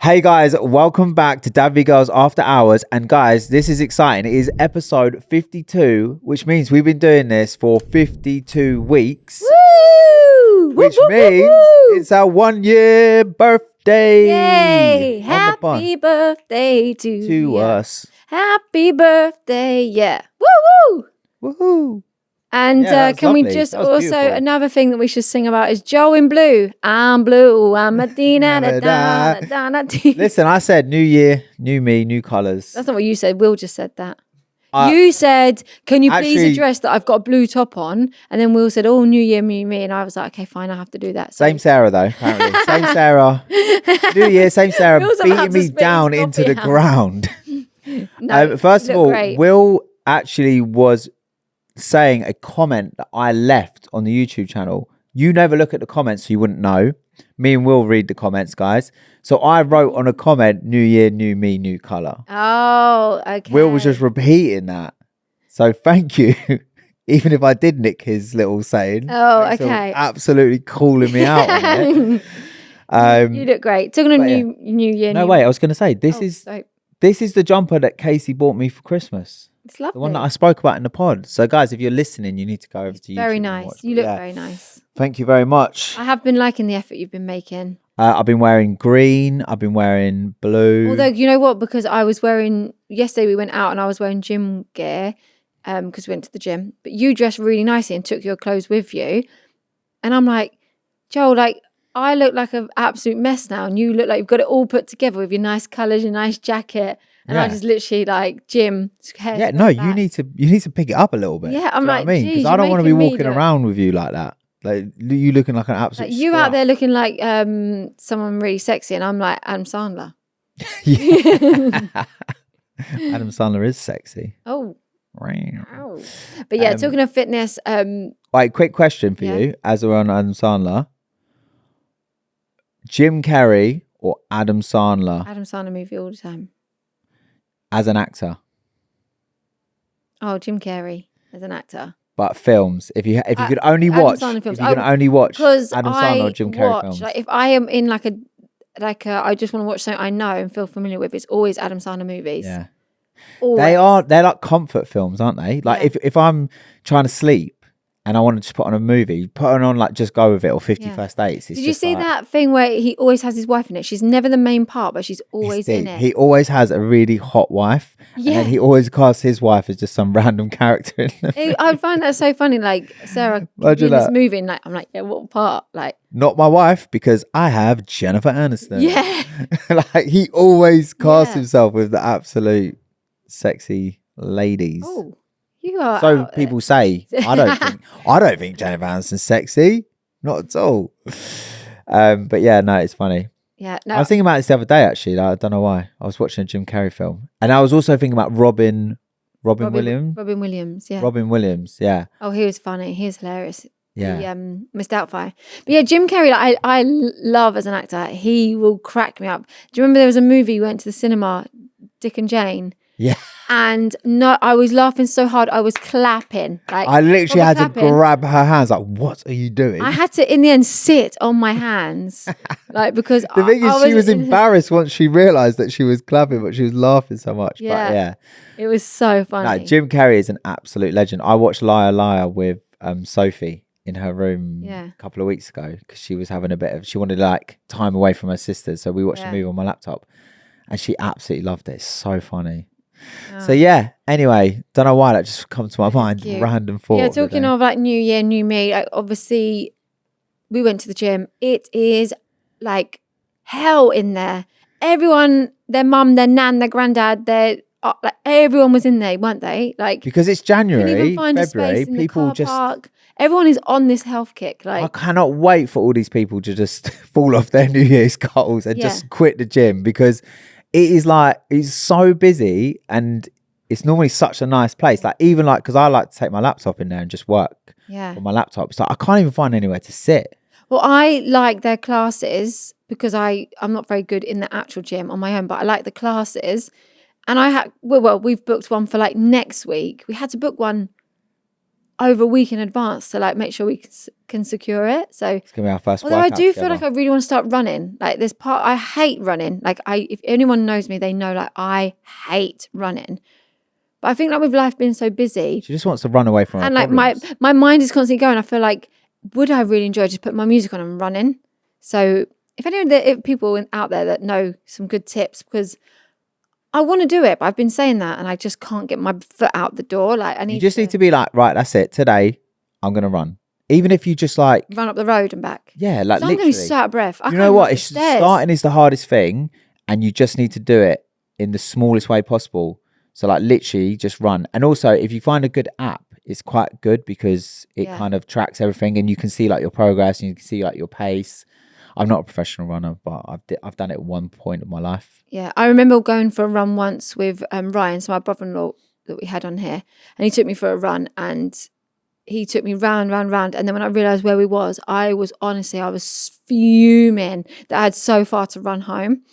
Hey guys, welcome back to DadVGirls After Hours. And guys, this is exciting. It is episode 52, which means we've been doing this for 52 weeks. Woo! Which Woo, means woo, woo. it's our 1 year birthday. Yay! On the Happy pod. birthday to you. us. Happy birthday, yeah. Woo woo! Woohoo. And Yeah, that was can we lovely. just That was also, beautiful. another thing that we should sing about is Joe in Blue. I'm blue, I'm a Dina, da, da, da, da, da. Listen, I said new year, new me, new colours. That's not what you said. Will just said that. Uh, You said, can you please actually- address that I've got a blue top on? And then Will said, oh, new year, new me. And I was like, okay, fine, I have to do that. So Same Sarah though, apparently. Same Sarah. New year, same Sarah, Will's about beating to me spit down his into coffee the out. ground. No, First you of look all, great. Will actually was saying a comment that I left on the YouTube channel. You never look at the comments, so you wouldn't know. Me and Will read the comments, guys. So I wrote on a comment, new year, new me, new colour. Oh, okay. Will was just repeating that. So thank you. Even if I did nick his little saying. Oh, He's still okay. absolutely calling me out on it. You look great. Talking of but yeah. new year. No, new wait, I was going to say, this Oh, is sorry. the jumper that Kaci bought me for Christmas. It's lovely. The one that I spoke about in the pod. So, guys, if you're listening, you need to go over to YouTube. Very and nice. watch. You look Yeah. very nice. Thank you very much. I have been liking the effort you've been making. I've been wearing green. I've been wearing blue. Although, you know what? Because I was wearing, yesterday we went out and I was wearing gym gear because we went to the gym. But you dressed really nicely and took your clothes with you. And I'm like, Joel, like, I look like an absolute mess now. And you look like you've got it all put together with your nice colours, your nice jacket. And I Yeah. just literally like gym. Yeah, no, you need to pick it up a little bit. Yeah, I'm Do you know like, what I mean, because geez, I don't want to be you're making walking me look- around with you like that. Like you looking like an absolute. Like you out scruff. there looking like someone really sexy, and I'm like Adam Sandler. Yeah. Adam Sandler is sexy. Oh, Right. wow. But yeah, talking of fitness, Right, quick question for Yeah. you, as we're on Adam Sandler. Jim Carrey or Adam Sandler Adam Sandler movie all the time. as an actor, Oh, Jim Carrey as an actor. but films. If you could only Adam watch, Sandler if films. you could only watch Because Adam I Sandler or Jim Carrey watch, films. like if I am in like a I just want to watch something I know and feel familiar with, it's always Adam Sandler movies. Yeah, Always. they're like comfort films, aren't they? Like Yeah. if I'm trying to sleep and I want to just put on a movie, put on like Just Go With It or 50 Yeah. First Dates. It's Did you just see like, that thing where he always has his wife in it? She's never the main part, but she's always in it. He always has a really hot wife, and Yeah. then he always casts his wife as just some random character in the I find that so funny. Like Sarah could be Imagine in this that. movie, and like I'm like, yeah, what part? Like, Not my wife, because I have Jennifer Aniston. yeah, Like he always casts Yeah. himself with the absolute sexy ladies. oh, you are. So out people say, I don't think Jennifer Aniston's sexy. Not at all. But yeah, no, it's funny. there. Yeah, I no, was thinking about this the other day actually. Like, I don't know why. I was watching a Jim Carrey film. And I was also thinking about Robin Williams. Robin Williams. Yeah. Robin Williams, yeah. Oh, he was funny. He was hilarious. Yeah. The Miss Doubtfire. But yeah, Jim Carrey. Like, I love as an actor. He will crack me up. Do you remember there was a movie we went to the cinema, Dick and Jane? Yeah. And no, I was laughing so hard I was clapping. Like I literally proper had to clapping. grab her hands like, what are you doing? I had to, in the end, sit on my hands, like because The thing is, I she was embarrassed once she realised that she was clapping, but she was laughing so much. Yeah. But yeah. It was so No, funny. Jim Carrey is an absolute legend. I watched Liar Liar with Sophie in her room Yeah. a couple of weeks ago because she was having she wanted like time away from her sisters. So we watched Yeah. a movie on my laptop and she absolutely loved it. It's so funny. Oh. So yeah, anyway, don't know why that just come to my mind. cute. Random thought. Yeah, of the talking day. of like new year, new me. Like obviously, we went to the gym. It is like hell in there. Everyone, their mum, their nan, their granddad, like everyone was in there, weren't they? Like Because it's couldn't January, even find a February, space in the people car just park. Everyone is on this health kick. I Like cannot wait for all these people to just fall off their New Year's goals and Yeah. just quit the gym because it is like it's so busy and it's normally such a nice place. Like even like because I like to take my laptop in there and just work yeah. on my laptop. It's like I can't even find anywhere to sit. Well, I like their classes because I'm not very good in the actual gym on my own, but I like the classes. And I had well, we've booked one for like next week. We had to book one over a week in advance to like make sure we can secure it. So It's gonna be our first. although I workout do together. feel like I really want to start running. Like this part, I hate running. Like if anyone knows me, they know like I hate running. But I think like with life being so busy, She just wants to run away from her and like problems. my mind is constantly going. I feel like, would I really enjoy just putting my music on and running? So if people out there that know some good tips, because I want to do it, but I've been saying that and I just can't get my foot out the door. Like I need You just need to be like, right, that's it. Today, I'm gonna run. Even if you just like, run up the road and back. yeah, like I'm literally. going so out of breath. I You can't know even what? walk the It's stairs. starting is the hardest thing, and you just need to do it in the smallest way possible. So like literally just run. And also, if you find a good app, it's quite good because it kind of tracks everything, and you can see like your progress and you can see like your pace. I'm not a professional runner, but I've done it at one point of my life. Yeah, I remember going for a run once with Ryan, so my brother-in-law that we had on here, and he took me for a run, and he took me round, and then when I realised where we was honestly, I was fuming that I had so far to run home.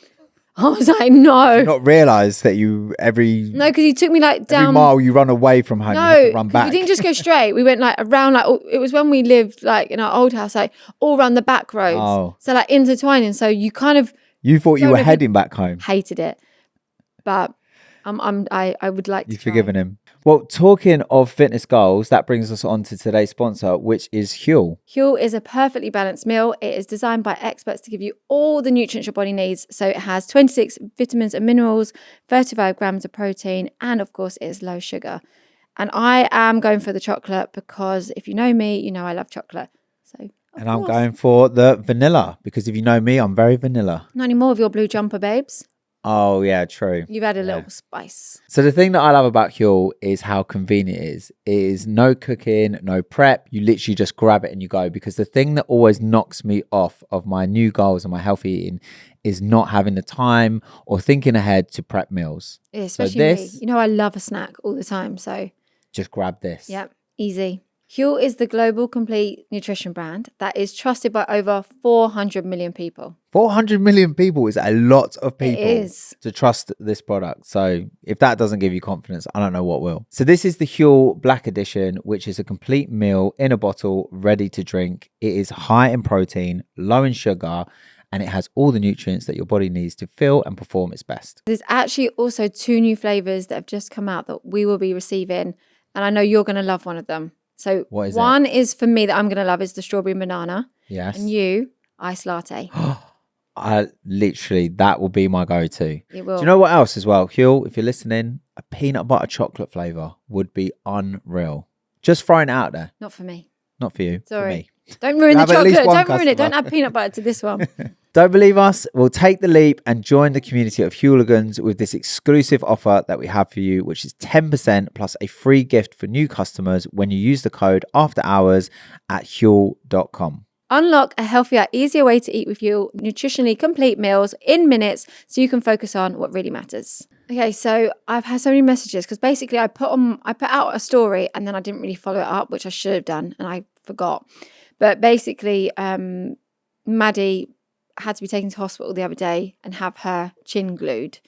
I was like, no. Did you not realise that you No, because he took me like down. every mile you run away from home, you have to run back. We didn't just go straight. We went like around, like it was when we lived like in our old house, like all around the back roads. Oh. So like intertwining. So you kind of You thought you don't were know if heading back home. hated it, but I would like to. You've forgiven him. Well, talking of fitness goals, that brings us on to today's sponsor, which is Huel. Huel is a perfectly balanced meal. It is designed by experts to give you all the nutrients your body needs. So it has 26 vitamins and minerals, 35 grams of protein, and of course, it is low sugar. And I am going for the chocolate because if you know me, you know I love chocolate. So, And I'm going for the vanilla because if you know me, I'm very vanilla. Not anymore with your blue jumper, babes. Oh, yeah, true. You've had a little spice. So the thing that I love about Huel is how convenient it is. It is no cooking, no prep. You literally just grab it and you go. Because the thing that always knocks me off of my new goals and my healthy eating is not having the time or thinking ahead to prep meals. Yeah, especially so this, me. You know I love a snack all the time, so just grab this. yep, easy. Huel is the global complete nutrition brand that is trusted by over 400 million people. 400 million people is a lot of people It is. to trust this product. So if that doesn't give you confidence, I don't know what will. So this is the Huel Black Edition, which is a complete meal in a bottle, ready to drink. It is high in protein, low in sugar, and it has all the nutrients that your body needs to feel and perform its best. There's actually also 2 new flavors that have just come out that we will be receiving, and I know you're going to love one of them. So What is one is for me that I'm going to love is the strawberry banana. Yes. And you, iced latte. That will be my go-to. It will. Do you know what else as well? Huel, if you're listening, a peanut butter chocolate flavour would be unreal. Just throwing it out there. Not for me. Not for you, Sorry. for me. Don't ruin the Have at least chocolate. one Don't ruin it. Don't customer. add peanut butter to this one. Don't believe us? Well, take the leap and join the community of Hueligans with this exclusive offer that we have for you, which is 10% plus a free gift for new customers when you use the code after hours at huel.com. Unlock a healthier, easier way to eat with Huel, nutritionally complete meals in minutes so you can focus on what really matters. Okay, so I've had so many messages because basically I put out a story and then I didn't really follow it up, which I should have done, and I forgot. But basically, Maddie had to be taken to hospital the other day and have her chin glued.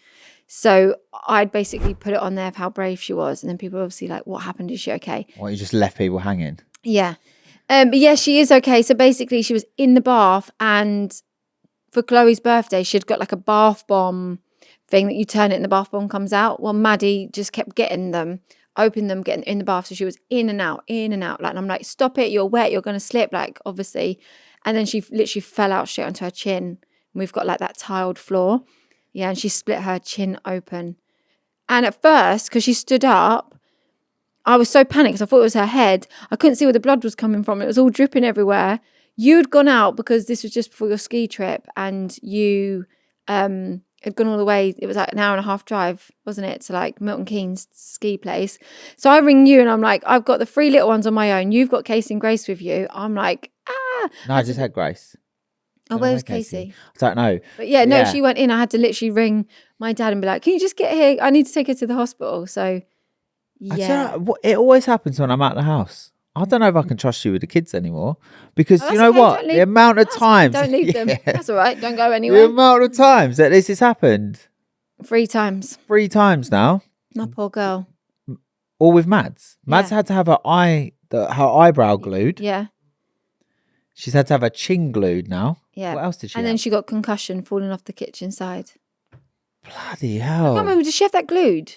So I'd basically put it on there of how brave she was, and then people were obviously like, "What happened? Is she okay?" Well, you just left people hanging. Yeah. But yeah, she is okay. So basically she was in the bath, and for Chloe's birthday, she'd got like a bath bomb thing that you turn it and the bath bomb comes out. Well, Maddie just kept getting them, opening them, getting in the bath. So she was in and out. Like, and I'm like, stop it. You're wet. You're going to slip. Like, obviously. And then she literally fell out straight onto her chin. And we've got like that tiled floor. Yeah. And she split her chin open. And at first, because she stood up, I was so panicked because I thought it was her head. I couldn't see where the blood was coming from. It was all dripping everywhere. You'd gone out because this was just before your ski trip, and you had gone all the way. It was like an hour and a half drive, wasn't it, to like Milton Keynes ski place. So I ring you and I'm like, I've got the 3 little ones on my own. You've got Kaci and Grace with you. I'm like, No, I just had Grace. Oh, where's Kaci? I don't know. But yeah, no, she went in. I had to literally ring my dad and be like, can you just get here? I need to take her to the hospital. So yeah. It always happens when I'm out the house. I don't know if I can trust you with the kids anymore because Oh, you that's know okay, what? don't The leave- amount of That's times. fine, don't leave them. Yeah. That's all right. Don't go The anywhere. amount of times that this has happened. 3 times. 3 times now. My poor girl. All with Mads. Mads Yeah. had to have her eye her eyebrow glued. Yeah. She's had to have her chin glued now. Yeah. What else did she And have? then she got concussion falling off the kitchen side. Bloody I hell. can't remember, did she have that glued?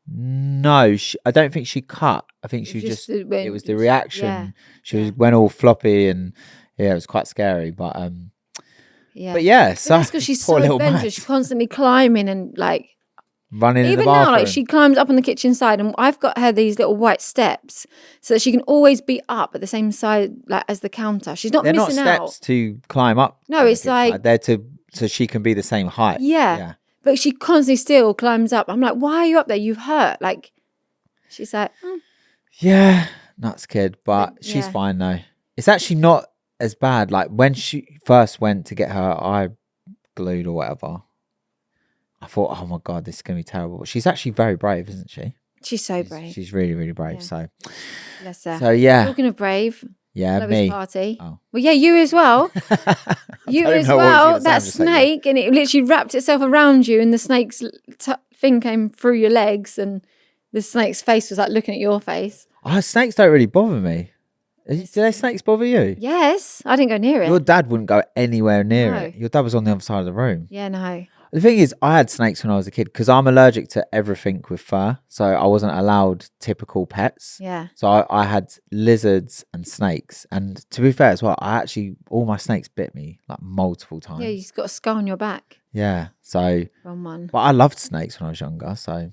No, I don't think she cut. I think she just it was the reaction. Yeah. She went all floppy and it was quite scary. But Yeah. But yeah, But so that's because she's poor so little adventurous. Matt She's constantly climbing and like running in the even bathroom. now, like she climbs up on the kitchen side, and I've got her these little white steps so that she can always be up at the same side like as the counter. She's not They're not missing steps out. to climb up. No, on the it's kitchen like side. They're to so she can be the same height. yeah. But she constantly still climbs up. I'm like, why are you up there? You've hurt. Like she's like, Yeah, nuts kid, but she's yeah. fine though. It's actually not as bad. Like when she first went to get her eye glued or whatever, I thought, oh my God, this is going to be terrible. But she's actually very brave, isn't she? she's so brave. She's really, really brave. Yeah. So, Bless her. so yeah. Talking of brave, Yeah, Chloe's me. party. Oh. Well, yeah, you as well. You don't as know what I was well. gonna say, That I'm just like, yeah. snake, and it literally wrapped itself around you, and the snake's thing came through your legs, and the snake's face was like looking at your face. Oh, snakes don't really bother me. Do their snakes bother you? Yes, I didn't go near it. Your dad wouldn't go anywhere near No. it. Your dad was on the other side of the room. Yeah, no. The thing is, I had snakes when I was a kid because I'm allergic to everything with fur. So I wasn't allowed typical pets. Yeah. So I had lizards and snakes. And to be fair as well, all my snakes bit me like multiple times. Yeah, you've got a scar on your back. Yeah. So, Wrong one. but I loved snakes when I was younger. So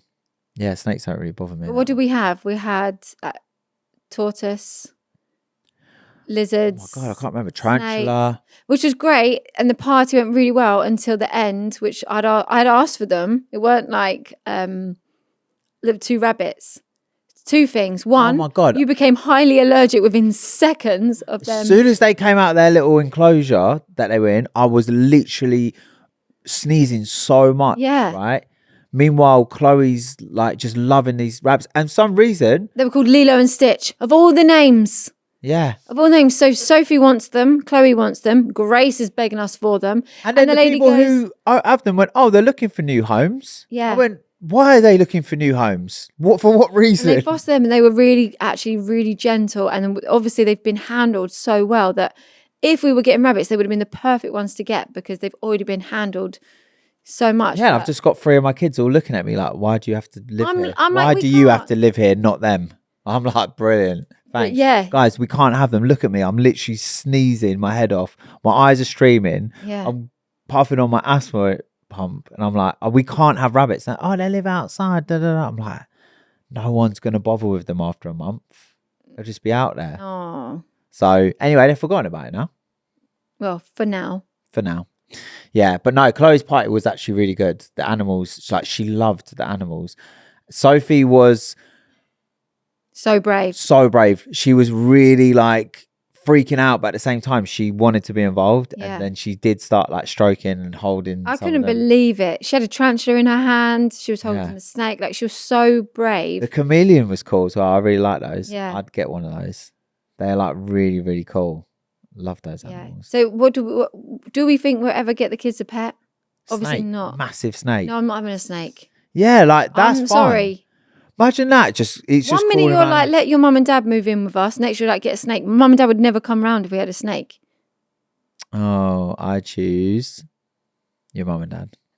yeah, snakes don't really bother me. But what did we have? We had tortoise, lizards. Oh my God, I can't remember. Tarantula. Which was great, and the party went really well until the end, which I'd asked for them. It weren't like the two rabbits. Two things. One, Oh my God. you became highly allergic within seconds of them. As soon as they came out of their little enclosure that they were in, I was literally sneezing so much. Yeah. Right. Meanwhile, Chloe's like just loving these rabbits, and for some reason, They were called Lilo and Stitch. Of all the names. yeah. Of all names. So Sophie wants them, Chloe wants them, Grace is begging us for them. And then the lady people goes, who have them went, oh, they're looking for new homes. Yeah. I went, why are they looking for new homes? For what and reason? they fostered them, and they were really gentle, and obviously they've been handled so well that if we were getting rabbits, they would have been the perfect ones to get because they've already been handled so much. Yeah, But I've just got 3 of my kids all looking at me like, why do you have to live here? I'm like, Why we do you have can't. to live here, not them? I'm like, brilliant. Thanks. yeah. Guys, we can't have them. Look at me. I'm literally sneezing my head off. My eyes are streaming. Yeah. I'm puffing on my asthma pump. And I'm like, oh, we can't have rabbits. Like, oh, they live outside. Da, da, da. I'm like, no one's going to bother with them after a month. They'll just be out there. Oh, So anyway, they've forgotten about it now. well, for now. For now. Yeah. But no, Chloe's party was actually really good. The animals, like she loved the animals. Sophie was So brave. so brave. She was really like freaking out, but at the same time, she wanted to be involved. Yeah. And then she did start like stroking and holding. I some couldn't of them. believe it. She had a tarantula in her hand. She was holding Yeah. the snake. Like, she was so brave. The chameleon was cool as well. I really like those. Yeah. I'd get one of those. They're like really, really cool. Love those Yeah. animals. So what do we think we'll ever get the kids a pet? Obviously Snake, not. Massive snake. No, I'm not having a snake. Yeah, like that's I'm fine. sorry. Imagine that. It's just One minute crawling you're around. like, let your mum and dad move in with us. Next you're like, get a snake. Mum and dad would never come round if we had a snake. Oh, I choose your mum and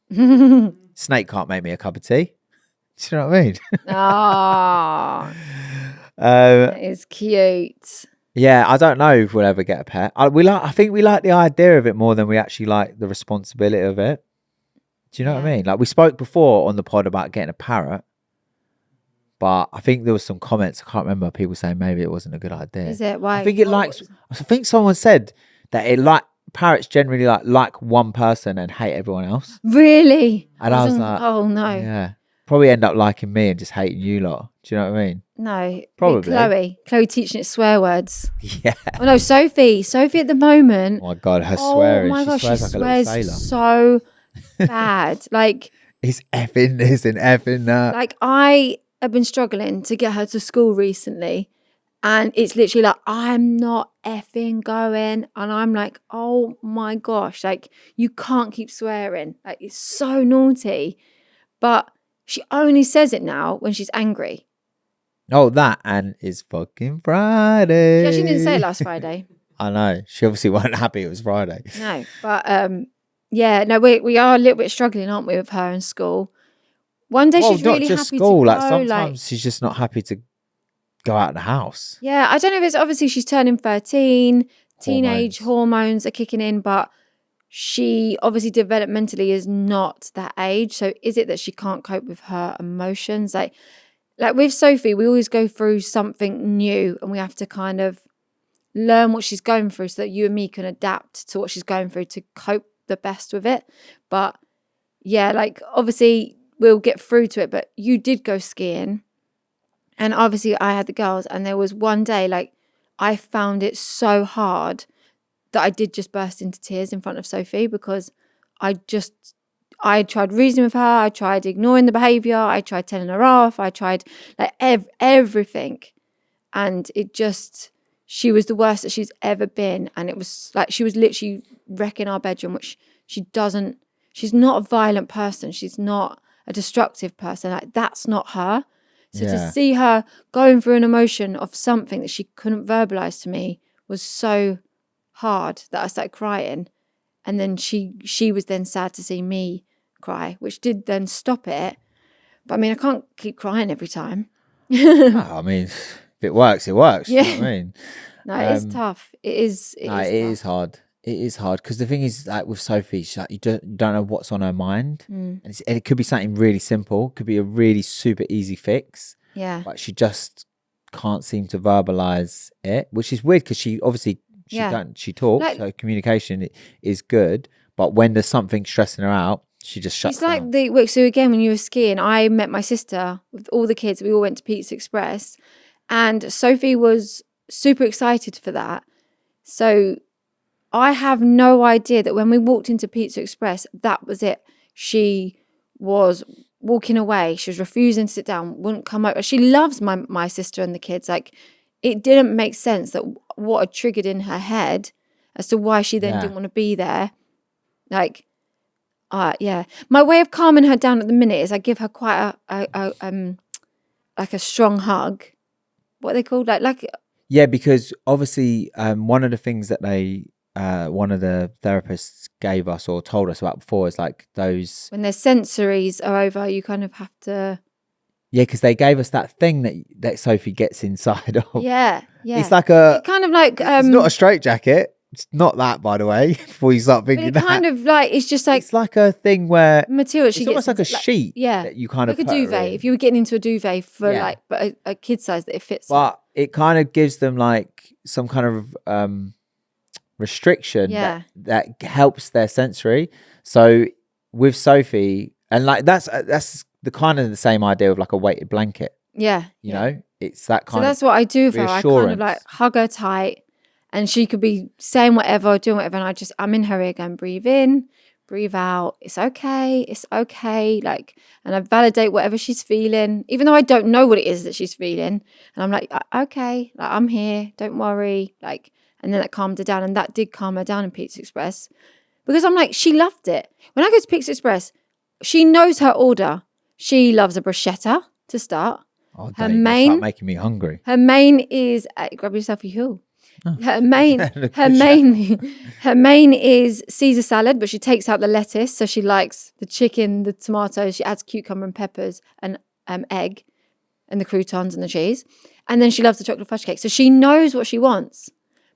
dad. Snake can't make me a cup of tea. Do you know what I mean? Oh, that is cute. Yeah, I don't know if we'll ever get a pet. I think we like the idea of it more than we actually like the responsibility of it. Do you know what I Yeah. mean? Like we spoke before on the pod about getting a parrot, but I think there was some comments. I can't remember people saying maybe it wasn't a good idea. Is it? Why? I think it likes. I think someone said that it like parrots generally like one person and hate everyone else. Really? And I was like, oh no. yeah, probably end up liking me and just hating you lot. Do you know what I mean? No. Probably. Chloe teaching it swear words. Yeah. Oh no, Sophie at the moment. Oh my God, her swearing. Oh my gosh, she she swears like a little swears sailor. so bad. Like It's effing this and effing that. Like I have been struggling to get her to school recently, and it's literally like, I'm not effing going. And I'm like, oh my gosh, like you can't keep swearing. Like it's so naughty. But she only says it now when she's angry. Oh, that and it's fucking Friday. She actually didn't say it last Friday. I know. She obviously wasn't happy it was Friday. No, but yeah, no, we are a little bit struggling, aren't we, with her in school? One day she's not really just happy school. to Like go. sometimes she's just not happy to go out of the house. Yeah, I don't know if it's obviously she's turning 13, teenage Hormones. hormones are kicking in, but she obviously developmentally is not that age. So is it that she can't cope with her emotions? Like with Sophie, we always go through something new and we have to kind of learn what she's going through so that you and me can adapt to what she's going through to cope the best with it. But yeah, like obviously we'll get through to it, but you did go skiing. And obviously I had the girls, and there was one day like I found it so hard that I did just burst into tears in front of Sophie because I tried reasoning with her, I tried ignoring the behaviour, I tried telling her off, I tried like everything. And she was the worst that she's ever been. And it was like she was literally wrecking our bedroom, which she's not a violent person. She's not a destructive person. Like that's not her. So to see her going through an emotion of something that she couldn't verbalize to me was so hard that I started crying. And then she was then sad to see me cry, which did then stop it. But I mean, I can't keep crying every time. I mean, if it works, it works. Yeah. You know what I mean? No, it is tough. It is hard. It is hard because the thing is, like with Sophie, she's like, you don't know what's on her mind, and it could be something really simple, could be a really super easy fix. Yeah, but she just can't seem to verbalize it, which is weird because she obviously she talks, like, so communication is good, but when there's something stressing her out, she just shuts down. It's like so again, when you were skiing, I met my sister with all the kids. We all went to Pizza Express, and Sophie was super excited for that. So I have no idea that when we walked into Pizza Express, that was it. She was walking away. She was refusing to sit down, wouldn't come over. She loves my sister and the kids. Like, it didn't make sense that what had triggered in her head as to why she then didn't want to be there. Like, yeah. My way of calming her down at the minute is I give her quite like a strong hug. What are they called? Yeah, because obviously one of the things that one of the therapists gave us or told us about before is like those when their sensories are over, you kind of have to. Yeah, because they gave us that thing that Sophie gets inside of. Yeah. It's like a kind of like it's not a straitjacket. It's not that, by the way. Before you start thinking but it kind of like it's just like it's like a thing where material. It's almost like a sheet. Yeah, that you kind like of a duvet. If you were getting into a duvet for but a kid size that it fits. But it kind of gives them like some kind of restriction that helps their sensory. So with Sophie, and like that's the kind of the same idea of like a weighted blanket. Yeah, you know, it's that kind. So that's what I do for her. I kind of like hug her tight, and she could be saying whatever, doing whatever, and I'm in her ear going, breathe in, breathe out. It's okay. Like, and I validate whatever she's feeling, even though I don't know what it is that she's feeling. And I'm like, okay, like I'm here. Don't worry. Like, and then that calmed her down, and that did calm her down in Pizza Express because I'm like, she loved it. When I go to Pizza Express, she knows her order. She loves a bruschetta to start. Oh, her main start making me hungry. Her main is grab yourself a heel. Oh. Her main is Caesar salad, but she takes out the lettuce, so she likes the chicken, the tomatoes. She adds cucumber and peppers and egg, and the croutons and the cheese, and then she loves the chocolate fudge cake. So she knows what she wants.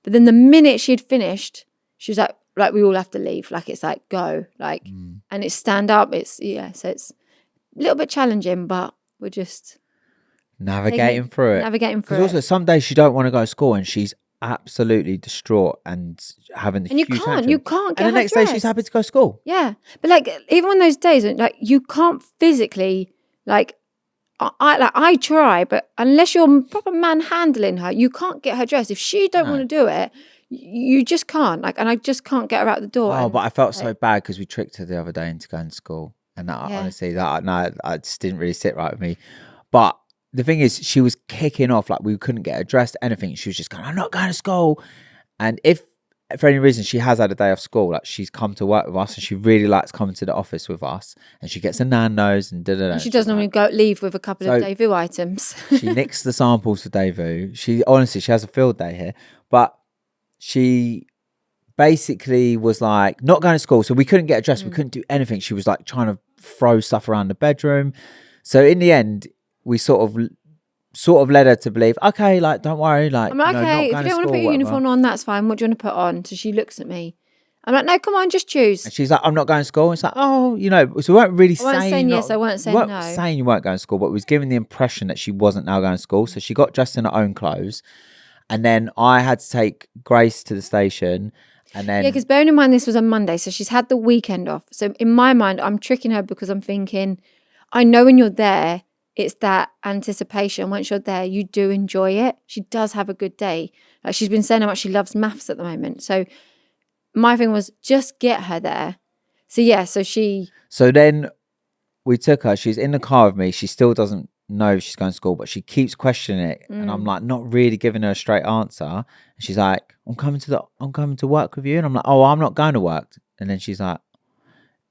But then the minute she had finished, she was like we all have to leave. Like it's like go, like, and it's stand up. So it's a little bit challenging, but we're just. Navigating through it. Because also some days she don't want to go to school and she's absolutely distraught and having and you can't get and the next day she's happy to go to school. Yeah, but like even on those days, like you can't physically like I try, but unless you're proper manhandling her, you can't get her dressed. If she don't want to do it, you just can't. Like, and I just can't get her out the door. Oh, but I felt so bad because we tricked her the other day into going to school, and honestly, I just didn't really sit right with me, but. The thing is, she was kicking off like we couldn't get her dressed, anything. She was just going, I'm not going to school. And if for any reason she has had a day off school, like she's come to work with us and she really likes coming to the office with us, and she gets a Nando's and da-da-da. And she does normally leave with a couple of Daewoo items. She nicks the samples for Daewoo. She has a field day here, but she basically was like not going to school, so we couldn't get her dressed. We couldn't do anything. She was like trying to throw stuff around the bedroom. So in the end, we sort of led her to believe, okay, like don't worry, like I'm like, okay, if you don't want to put your uniform on, that's fine. What do you want to put on? So she looks at me. I'm like, no, come on, just choose. And she's like, I'm not going to school. It's like, oh, so we weren't really saying yes, I weren't saying no. Saying you weren't going to school, but we was giving the impression that she wasn't now going to school. So she got dressed in her own clothes, and then I had to take Grace to the station. And then because bearing in mind this was a Monday, so she's had the weekend off. So in my mind, I'm tricking her because I'm thinking, I know when you're there, it's that anticipation. Once you're there, you do enjoy it. She does have a good day. Like she's been saying how much she loves maths at the moment. So my thing was just get her there. So yeah, So then we took her. She's in the car with me. She still doesn't know if she's going to school, but she keeps questioning it, and I'm like not really giving her a straight answer. And she's like, I'm coming to work with you, and I'm like, oh, I'm not going to work. And then she's like,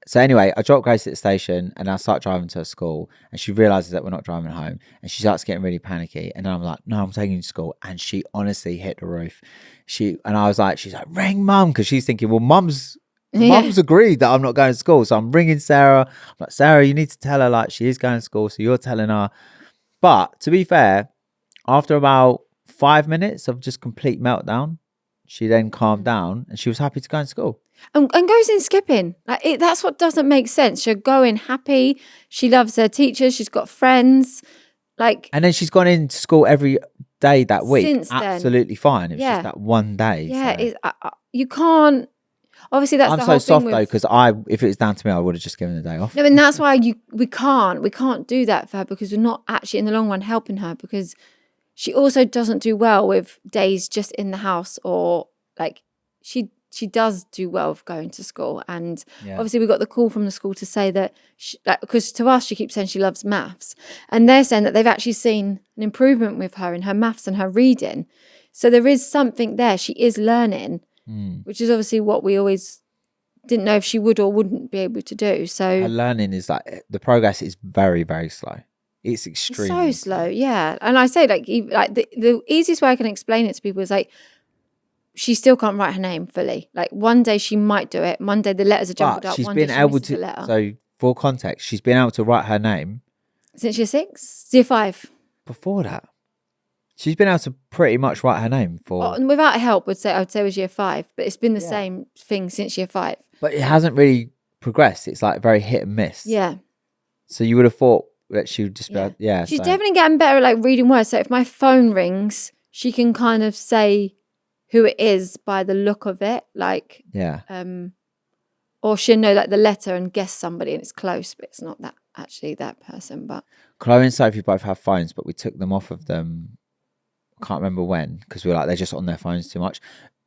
so anyway, I dropped Grace at the station, and I start driving to her school, and she realizes that we're not driving home, and she starts getting really panicky. And then I'm like, no, I'm taking you to school. And she honestly hit the roof. She's like, ring mum, because she's thinking, well, mum's agreed that I'm not going to school. So I'm ringing Sarah. I'm like, Sarah, you need to tell her like she is going to school. So you're telling her. But to be fair, after about 5 minutes of just complete meltdown, she then calmed down and she was happy to go to school. And goes in skipping. Like that's what doesn't make sense. She'll go in happy. She loves her teachers. She's got friends. And then she's gone into school every day that week. Since then. Absolutely fine. It was just that one day. Yeah, so. You can't. Obviously, that's the whole thing. I'm so soft though, because if it was down to me, I would have just given the day off. No, and that's why we can't do that for her, because we're not actually in the long run helping her, because she also doesn't do well with days just in the house, or like she does do well with going to school. And obviously we got the call from the school to say that because to us she keeps saying she loves maths, and they're saying that they've actually seen an improvement with her in her maths and her reading. So there is something there. She is learning. Which is obviously what we always didn't know if she would or wouldn't be able to do. So her learning is the progress is very, very slow. It's extremely so slow, yeah. And I say the easiest way I can explain it to people is like she still can't write her name fully. Like one day she might do it. Monday the letters are jumbled up. She's one been day she able misses to. a letter. So for context, she's been able to write her name since year 6, year 5. Before that. She's been able to pretty much write her name for... without help, I would say it was year 5. But it's been the same thing since year 5. But it hasn't really progressed. It's like very hit and miss. Yeah. So you would have thought that she would just be... She's definitely getting better at like reading words. So if my phone rings, she can kind of say who it is by the look of it. Like... Yeah. Or she'll know like the letter and guess somebody, and it's close, but it's not that person. But Chloe and Sophie both have phones, but we took them off of them... Can't remember when, because we were like, they're just on their phones too much.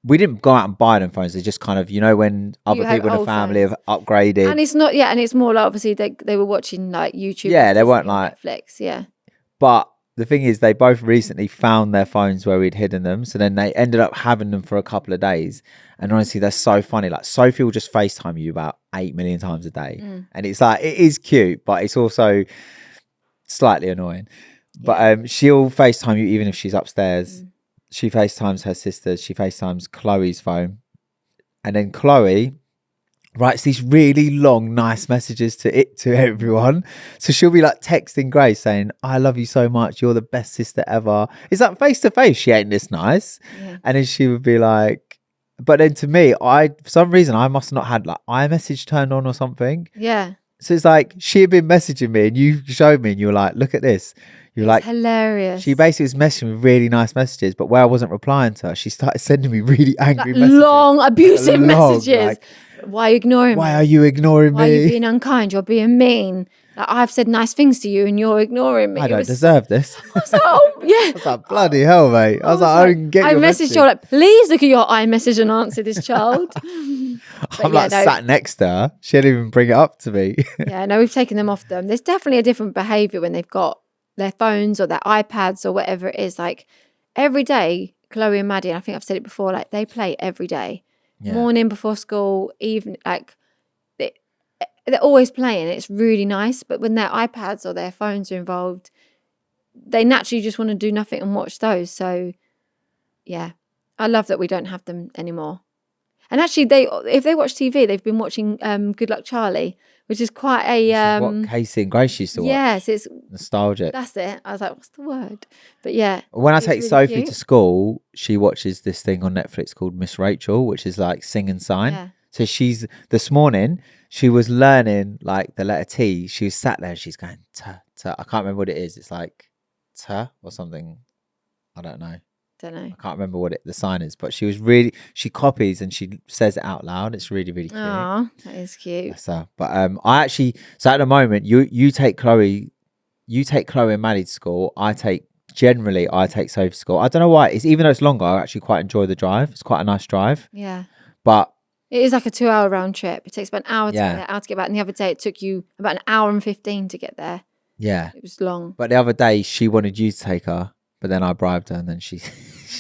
We didn't go out and buy them phones. They just kind of, when other people in the family have upgraded. And it's not, and it's more like obviously they were watching like YouTube. Yeah, they weren't like Netflix, yeah. But the thing is, they both recently found their phones where we'd hidden them. So then they ended up having them for a couple of days. And honestly, they're so funny. Like Sophie will just FaceTime you about 8 million times a day. And it's like, it is cute, but it's also slightly annoying. But she'll FaceTime you even if she's upstairs. She FaceTimes her sister. She FaceTimes Chloe's phone. And then Chloe writes these really long, nice messages to everyone. So she'll be like texting Grace saying, I love you so much. You're the best sister ever. It's like face to face. She ain't this nice. Yeah. And then she would be like, but then to me, for some reason, I must not had like iMessage turned on or something. Yeah. So it's like she had been messaging me and you showed me and you were like, look at this. You're like hilarious. She basically was messaging with really nice messages, but where I wasn't replying to her, she started sending me really angry messages. Long, abusive messages. Like, why are you ignoring me? Why are you ignoring me? Why are you being unkind? You're being mean. Like, I've said nice things to you and you're ignoring me. I don't deserve this. I was like, oh, yeah. I was like, bloody hell, mate. I was like, I didn't get your message. I messaged her like, please look at your iMessage and answer this child. I'm sat next to her. She didn't even bring it up to me. Yeah, no, we've taken them off them. There's definitely a different behaviour when they've got their phones or their iPads or whatever it is. Like every day, Chloe and Maddie, and I think I've said it before, like they play every day. Yeah. Morning, before school, evening, like they're always playing. It's really nice. But when their iPads or their phones are involved, they naturally just want to do nothing and watch those. So, yeah, I love that we don't have them anymore. And actually, if they watch TV, they've been watching Good Luck Charlie, which is quite a This is what Kaci and Grace used to watch. yes, it's Nostalgic. that's it. I was like, what's the word? But yeah, When I it's take really Sophie cute. to school, she watches this thing on Netflix called Miss Rachel, which is like sing and sign. Yeah. So this morning, she was learning like the letter T. She was sat there and she's going, t. I can't remember what it is. It's like t or something. I don't know. Don't know. I can't remember what the sign is, but she copies and she says it out loud. It's really, really cute. Oh, that is cute. That's her. But I actually, so at the moment, you take Chloe and Maddie to school. I take Sophie to school. I don't know why. Even though it's longer, I actually quite enjoy the drive. It's quite a nice drive. Yeah. But it is like a 2-hour round trip. It takes about an hour to Yeah. get there, hour to get back. And the other day, it took you about an hour and 15 to get there. yeah. It was long. But the other day, she wanted you to take her, but then I bribed her, and then she.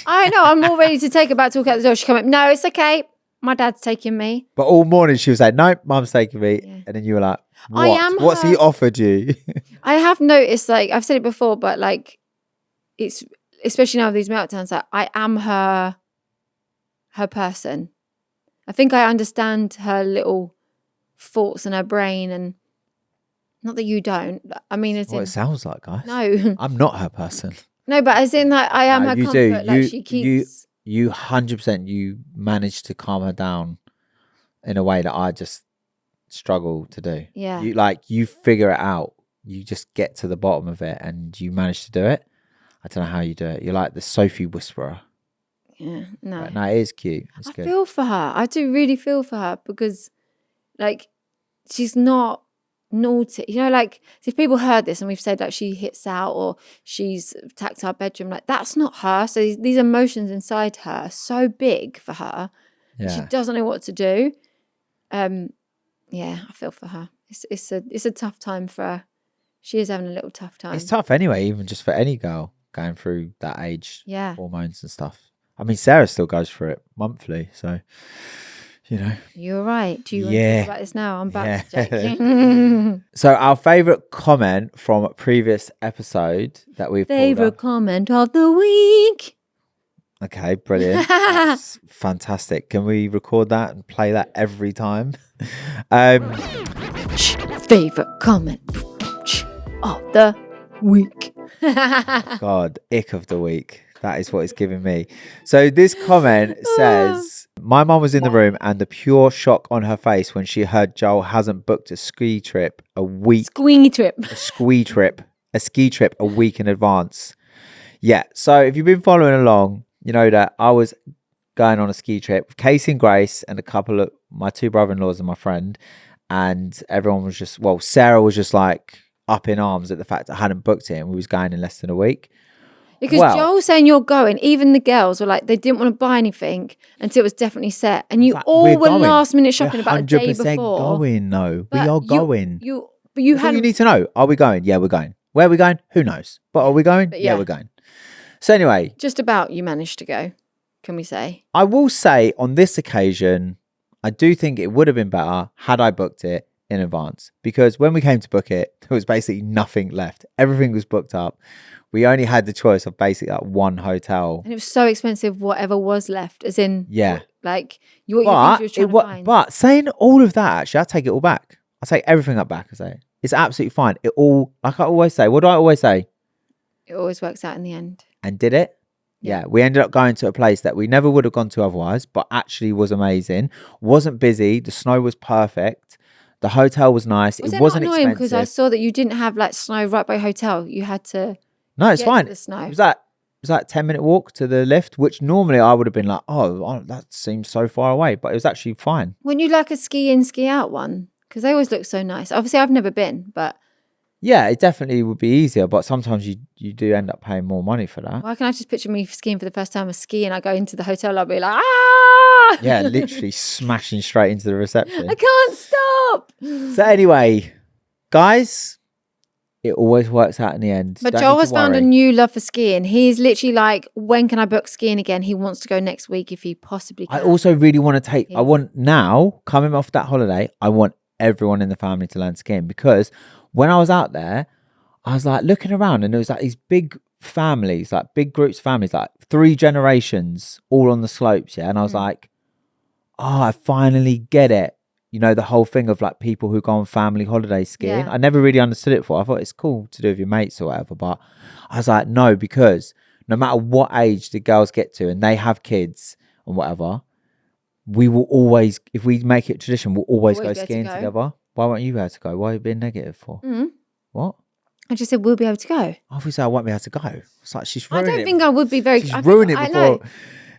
I know. I'm all ready to take her back to walk out the door. She come up. No, it's okay. My dad's taking me. But all morning she was like, "Nope, Mum's taking me," Yeah. and then you were like, "What? I am What's he her- offered you?" I have noticed, like, I've said it before, but like, it's especially now with these meltdowns, like, I am her person. I think I understand her little thoughts in her brain, and not that you don't. I mean, as What in, it sounds like, guys. no, I'm not her person. no, but as in, like, I am No, her you comfort. do. Like, she keeps. You 100%. You managed to calm her down in a way that I just struggle to do. Yeah. You figure it out. You just get to the bottom of it, and you manage to do it. I don't know how you do it. You're like the Sophie whisperer. Yeah, no. But no, it is cute. It's I good. feel for her. I do really feel for her because, like, she's not naughty. You know, like, if people heard this and we've said, like, she hits out or she's attacked our bedroom, like, that's not her. So these emotions inside her are so big for her. She Yeah. doesn't know what to do. Yeah, I feel for her. It's a tough time for her. She is having a little tough time. It's tough anyway, even just for any girl going through that age, Yeah. hormones and stuff. I mean, Sarah still goes through it monthly, so you know. You're right. Do you want to Yeah. talk about this now? I'm back. Yeah. Joking. So our favourite comment from a previous episode that we've pulled Favorite up. comment of the week. Okay, brilliant. That's fantastic. Can we record that and play that every time? Favorite comment of the week. God, ick of the week. That is what it's giving me. So this comment says, my mum was in the room and the pure shock on her face when she heard Joel hasn't booked a ski trip a week. A ski trip a week in advance. Yeah. So if you've been following along, you know that I was going on a ski trip with Kaci and Grace and a couple of my two brother-in-laws and my friend. And everyone was just, well, Sarah was just like up in arms at the fact I hadn't booked it and we was going in less than a week. Because Joel saying you're going, even the girls were like, they didn't want to buy anything until it was definitely set. And you all were going. last minute shopping about a day 100% before. going, no. We But are going. But you That's all had you need to know. Are we going? Yeah, we're going. Where are we going? Who knows? But are we going? But Yeah, yeah. we're going. So anyway, just about you managed to go, can we say? I will say on this occasion, I do think it would have been better had I booked it in advance, because when we came to book it, there was basically nothing left. Everything was booked up. We only had the choice of basically like one hotel. And it was so expensive, whatever was left, as in, Yeah. like, what you think you was trying to find. But saying all of that, actually, I take it all back. I take everything up back. I say it's absolutely fine. It all, like I always say, what do I always say? It always works out in the end. And did it? Yeah. We ended up going to a place that we never would have gone to otherwise, but actually was amazing. Wasn't busy. The snow was perfect. The hotel was nice. Was it it wasn't not annoying expensive. because I saw that you didn't have like snow right by hotel. You had to. No, it's get to fine. the snow. It was like 10-minute walk to the lift, which normally I would have been like, oh, that seems so far away, but it was actually fine. Wouldn't you like a ski in, ski out one? Because they always look so nice. Obviously, I've never been, but Yeah, it definitely would be easier, but sometimes you do end up paying more money for that. why can I just picture me skiing for the first time with ski and I go into the hotel lobby like, ah! Yeah, literally smashing straight into the reception. I can't stop. So anyway, guys, It always works out in the end. But Don't Joel need has to found a worry. new love for skiing. He's literally like, when can I book skiing again? He wants to go next week if he possibly can. I also really want to I Yes. want now, coming off that holiday, I want everyone in the family to learn skiing, because when I was out there, I was like looking around and there was like these big families, like big groups of families, like 3 generations all on the slopes. Yeah. And I was like, oh, I finally get it. You know, the whole thing of like people who go on family holiday skiing. Yeah. I never really understood it before. I thought it's cool to do with your mates or whatever. But I was like, no, because no matter what age the girls get to and they have kids and whatever, we will always, if we make it tradition, we'll always go Always be able to skiing go. together. Why won't you be able to go? Why are you being negative for? What? I just said we'll be able to go. Obviously, I won't be able to go. It's like she's I ruining don't it. think I would be very. She's I ruined think, it I before know.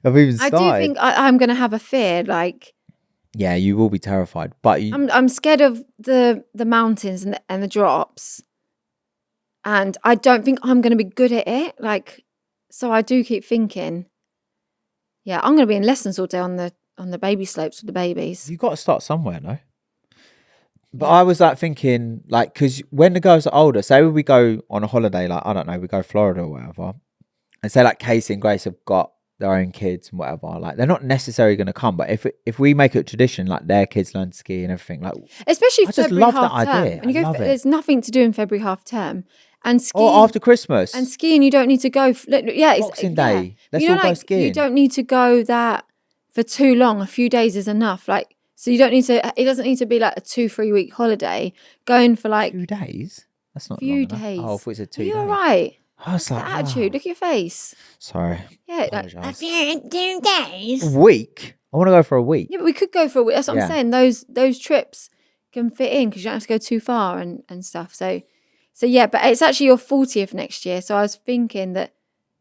I've even I started. do think I'm going to have a fear. Like Yeah, you will be terrified. But I'm scared of the mountains and the drops, and I don't think I'm going to be good at it. Like, so I do keep thinking, yeah, I'm going to be in lessons all day on the baby slopes with the babies. you've got to start somewhere, no? But I was like thinking, like, because when the girls are older, say we go on a holiday, like, I don't know, we go Florida or whatever, and say like Kaci and Grace have got their own kids and whatever, like they're not necessarily going to come, but if we make it a tradition, like their kids learn to ski and everything, like, Especially I just February love that half term. idea. And you I go, love it. there's nothing to do in February half term, and skiing. Or after Christmas, And skiing, you don't need to go. Yeah, it's Boxing Day, let's You know, all go like, skiing. You don't need to go that for too long. A few days is enough. Like, so you don't need to. It doesn't need to be like a 2-3 week holiday. Going for like 2 days. That's not few long enough. days. Oh, if it's a 2 Are you days. all right? I was The like, attitude. wow. Look at your face. Sorry. Yeah, like, Apologise. 2 days. A week. I want to go for a week. Yeah, but we could go for a week. That's what Yeah. I'm saying. Those trips can fit in because you don't have to go too far and stuff. So yeah, but it's actually your 40th next year. So I was thinking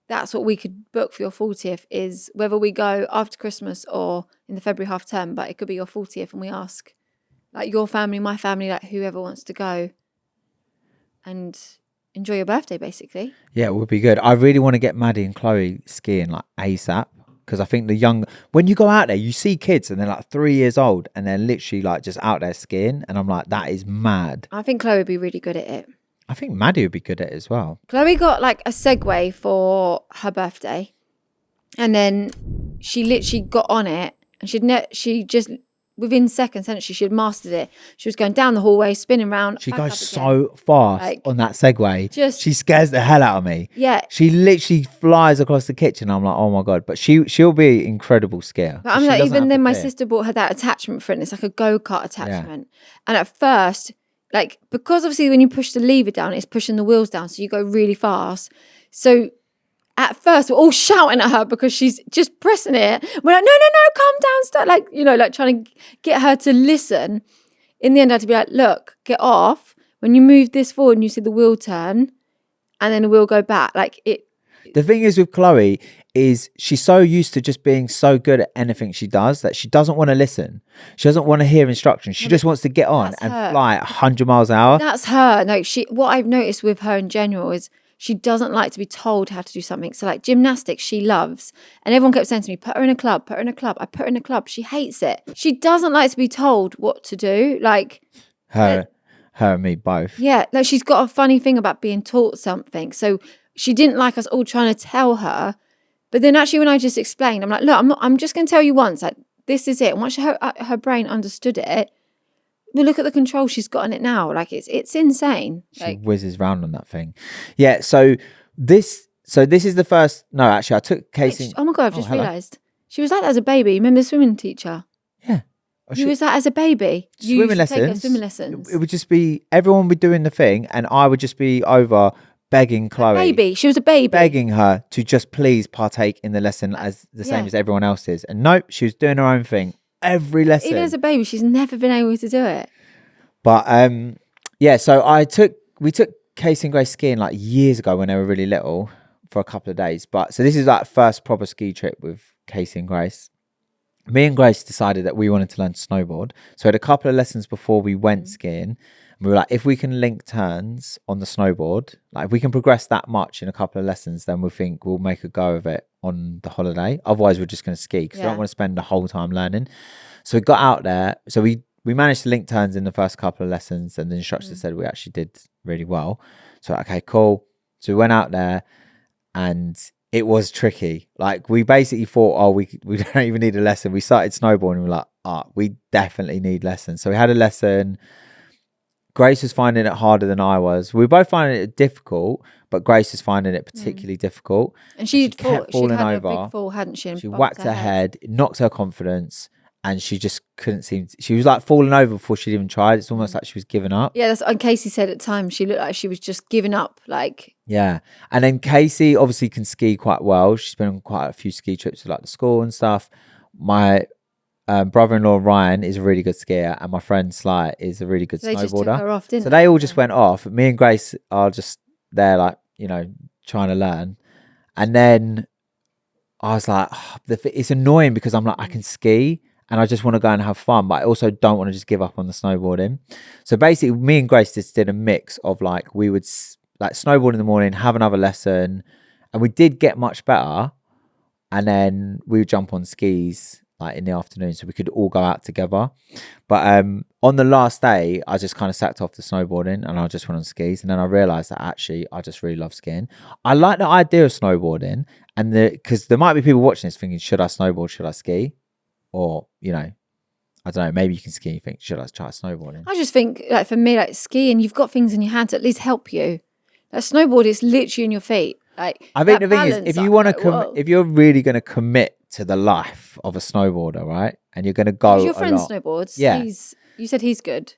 that's what we could book for your 40th, is whether we go after Christmas or in the February half term, but it could be your 40th and we ask like your family, my family, like whoever wants to go and enjoy your birthday basically. Yeah, it would be good. I really want to get Maddie and Chloe skiing like ASAP, because I think when you go out there, you see kids and they're like 3 years old and they're literally like just out there skiing. And I'm like, that is mad. I think Chloe would be really good at it. I think Maddie would be good at it as well. Chloe got like a Segway for her birthday, and then she literally got on it, and she just within seconds, hadn't she? She had mastered it. She was going down the hallway, spinning round. She back goes up again. so fast Like, on that Segway. just- She scares the hell out of me. Yeah, She literally flies across the kitchen. I'm like, oh my God. But she'll be incredible skier. but I'm She like, doesn't even have then, the my fear. sister bought her that attachment for it. And it's like a go-kart attachment, and at first, like, because obviously when you push the lever down, it's pushing the wheels down, so you go really fast. So at first, we're all shouting at her because she's just pressing it. We're like, no, calm down, stop. Like, you know, like trying to get her to listen. In the end, I had to be like, look, get off. When you move this forward and you see the wheel turn, and then the wheel go back, like it. The thing is with Chloe is she's so used to just being so good at anything she does that she doesn't want to listen. She doesn't want to hear instructions. She just wants to get on That's and her. fly at 100 miles an hour. That's her. No, what I've noticed with her in general is she doesn't like to be told how to do something. So like gymnastics, she loves. And everyone kept saying to me, put her in a club, put her in a club. I put her in a club. She hates it. She doesn't like to be told what to do. Like, Her and me both. yeah, no, she's got a funny thing about being taught something. So she didn't like us all trying to tell her. But then actually when I just explained, I'm like, look, I'm just going to tell you once, like, this is it. And once her brain understood it, we look at the control she's got on it now. Like, it's insane. She Like, whizzes round on that thing. Yeah, so this is the first. No, actually, I took Kaci. oh my God, I've just hello. realised. She was like that as a baby. Remember the swimming teacher? Yeah. You was that as a baby. You Swimming used to take her lessons. swimming lessons. It would just be everyone would be doing the thing, and I would just be over begging Chloe, Baby. She was a baby. begging her to just please partake in the lesson as the same Yeah. as everyone else is. And nope, she was doing her own thing every lesson. Even as a baby, she's never been able to do it. But yeah, so we took Kaci and Grace skiing like years ago when they were really little for a couple of days. But so this is like first proper ski trip with Kaci and Grace. Me and Grace decided that we wanted to learn to snowboard. So we had a couple of lessons before we went skiing. We were like, if we can link turns on the snowboard, like if we can progress that much in a couple of lessons, then we think we'll make a go of it on the holiday. Otherwise, we're just going to ski because we don't want to spend the whole time learning. So we got out there. So we we managed to link turns in the first couple of lessons, and the instructor said we actually did really well. So okay, cool. So we went out there, and it was tricky. Like we basically thought, oh, we don't even need a lesson. We started snowboarding. And we're like, we definitely need lessons. So we had a lesson. Grace was finding it harder than I was. We were both finding it difficult, but Grace was finding it particularly difficult. And she kept falling had over. a big fall, hadn't she? And She bumped whacked her head, knocked her confidence, and she just couldn't seem to, she was like falling over before she'd even tried. It's almost like she was giving up. Yeah, and Kaci said at times she looked like she was just giving up. Like, yeah. And then Kaci obviously can ski quite well. She's been on quite a few ski trips with like the school and stuff. My brother-in-law Ryan is a really good skier, and my friend Sly is a really good snowboarder. Just took her off, didn't so they all just went off. Me and Grace are just there, like, you know, trying to learn. And then I was like, it's annoying because I'm like, I can ski and I just want to go and have fun, but I also don't want to just give up on the snowboarding. So basically, me and Grace just did a mix of like, we would like snowboard in the morning, have another lesson, and we did get much better. And then we would jump on skis like in the afternoon, so we could all go out together. But on the last day, I just kind of sacked off the snowboarding and I just went on skis. And then I realized that actually I just really love skiing. I like the idea of snowboarding, and because there might be people watching this thinking, should I snowboard, should I ski? Or, you know, I don't know, maybe you can ski and you think, should I try snowboarding? I just think, like, for me, like skiing, you've got things in your hands to at least help you. Like snowboard is literally in your feet. Like, I think the thing is, if you want to if you're really going to commit to the life of a snowboarder, right, and you're going to go, your friend snowboards. Yeah, you said he's good.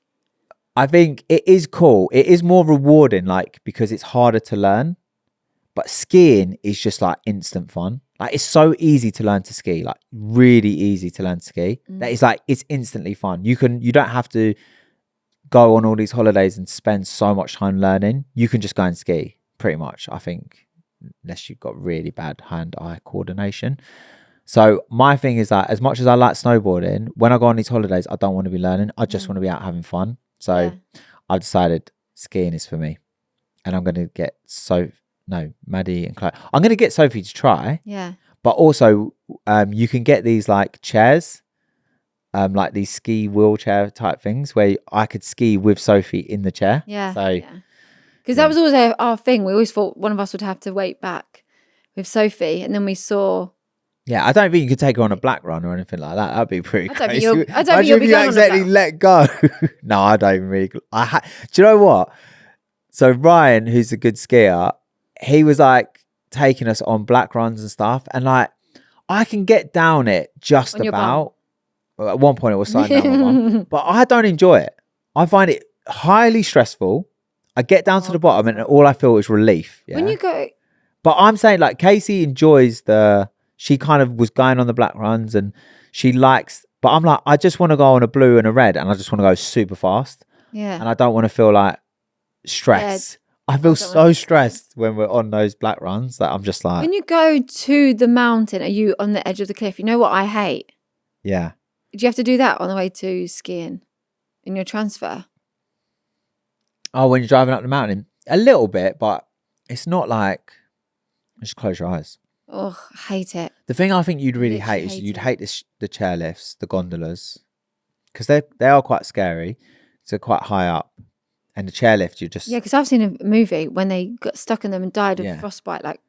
I think it is cool. It is more rewarding, like, because it's harder to learn. But skiing is just like instant fun. Like, it's so easy to learn to ski, like really easy to learn to ski. That is like, it's instantly fun. You don't have to go on all these holidays and spend so much time learning. You can just go and ski pretty much, I think, unless you've got really bad hand-eye coordination. So my thing is that as much as I like snowboarding, when I go on these holidays, I don't want to be learning. I just want to be out having fun. So I've decided skiing is for me. And I'm going to get Maddie and Chloe. I'm going to get Sophie to try. Yeah. But also, you can get these like chairs, like these ski wheelchair type things where I could ski with Sophie in the chair. Yeah. So, because that was always our thing. We always thought one of us would have to wait back with Sophie, and then we saw. Yeah, I don't think you could take her on a black run or anything like that. That'd be pretty crazy. I don't think you'll be going accidentally on a let go. No, I don't even really. Do you know what? So Ryan, who's a good skier, he was like taking us on black runs and stuff, and like I can get down it just on about. At one point, it was sliding down my bum, but I don't enjoy it. I find it highly stressful. I get down to the bottom, and all I feel is relief. Yeah? When you go, but I'm saying like Kaci enjoys she kind of was going on the black runs and she likes, but I'm like, I just want to go on a blue and a red and I just want to go super fast. Yeah. And I don't want to feel like stress. I feel so stressed when we're on those black runs that I'm just like. When you go to the mountain, are you on the edge of the cliff? You know what I hate? Yeah. Do you have to do that on the way to skiing in your transfer? Oh, when you're driving up the mountain? A little bit, but it's not like, just close your eyes. Oh, I hate it. The thing I think you'd really hate is you'd hate the chairlifts, the gondolas, because they are quite scary. So quite high up, and the chairlift you just because I've seen a movie when they got stuck in them and died of frostbite. Like,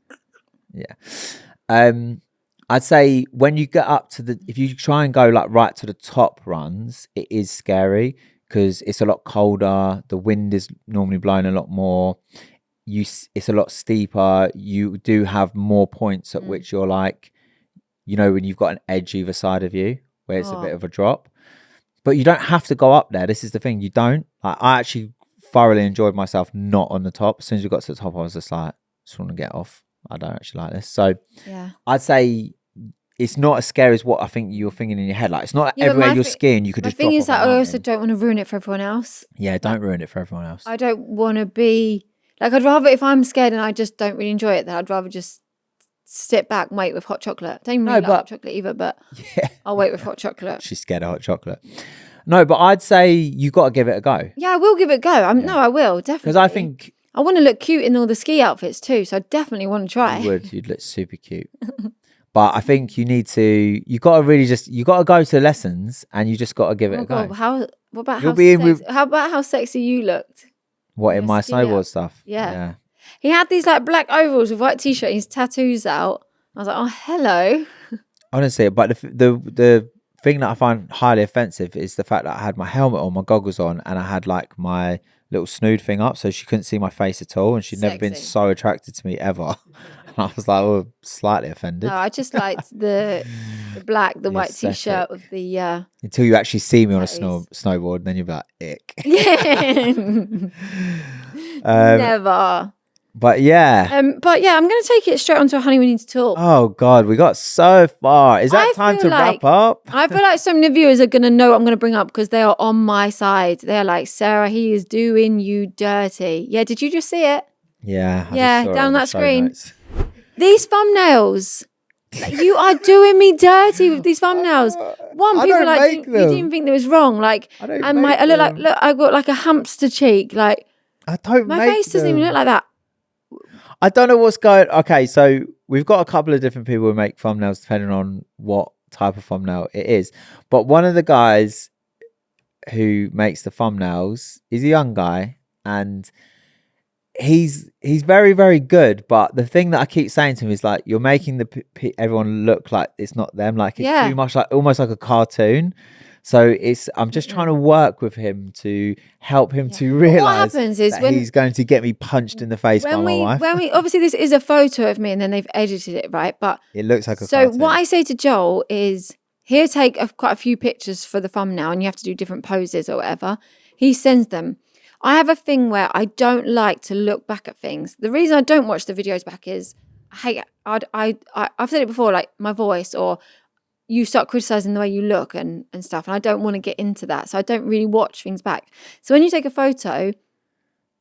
I'd say when you get up to if you try and go like right to the top runs, it is scary because it's a lot colder. The wind is normally blowing a lot more. It's a lot steeper. You do have more points at which you're like, you know, when you've got an edge either side of you where it's a bit of a drop, but you don't have to go up there. This is the thing. You don't. I actually thoroughly enjoyed myself not on the top. As soon as we got to the top, I was just like, just want to get off. I don't actually like this. So I'd say it's not as scary as what I think you're thinking in your head. Like, it's not everywhere you're skiing, you could just drop off. The thing is that I also don't want to ruin it for everyone else. Yeah, don't ruin it for everyone else. I don't want to be... Like, I'd rather, if I'm scared and I just don't really enjoy it, then I'd rather just sit back and wait with hot chocolate. I don't even really like hot chocolate either, but I'll wait with hot chocolate. She's scared of hot chocolate. No, but I'd say you got to give it a go. Yeah, I will give it a go. No, I will, definitely. Because I think... I want to look cute in all the ski outfits too, so I definitely want to try. You would. You'd look super cute. But I think you got to go to lessons and you just got to give it a go. What about You'll be in with how about how sexy you looked? what in Your my skinny snowboard up. stuff. Yeah. He had these like black overalls with white t-shirt, his tattoos out. I was like, oh, hello. Honestly, but the thing that I find highly offensive is the fact that I had my helmet on, my goggles on, and I had like my little snood thing up, so she couldn't see my face at all, and she'd never been Sexy. so attracted to me ever. And I was like, oh, slightly offended. No, I just liked the black, the white aesthetic. t-shirt with the Until you actually see me on a tattoos. snowboard, and then you're like, ick. Yeah. Never. But yeah. But yeah, I'm going to take it straight onto a honey. We need to talk. Oh God, we got so far. Is that time to wrap up? I feel like so many viewers are going to know what I'm going to bring up because they are on my side. They're like, Sarah, he is doing you dirty. Yeah, did you just see it? Yeah. Yeah, down that screen. Notes. These thumbnails. Like, you are doing me dirty with these thumbnails. One, people like you didn't think that was wrong. Like, and I look, I got like a hamster cheek. Like, I don't. My face doesn't even look like that. I don't know what's going. Okay, so we've got a couple of different people who make thumbnails depending on what type of thumbnail it is. But one of the guys who makes the thumbnails is a young guy, and he's very, very good. But the thing that I keep saying to him is like, you're making everyone look like it's not them. Like it's too much, like almost like a cartoon. So I'm just trying to work with him to help him to realize what happens is that he's going to get me punched in the face by my wife. When we obviously this is a photo of me and then they've edited it, right? But it looks like a so cartoon. what I say to Joel is, here, take quite a few pictures for the thumbnail, and you have to do different poses or whatever. He sends them. I have a thing where I don't like to look back at things. The reason I don't watch the videos back is I've said it before, like my voice, or you start criticizing the way you look and stuff. And I don't want to get into that. So I don't really watch things back. So when you take a photo,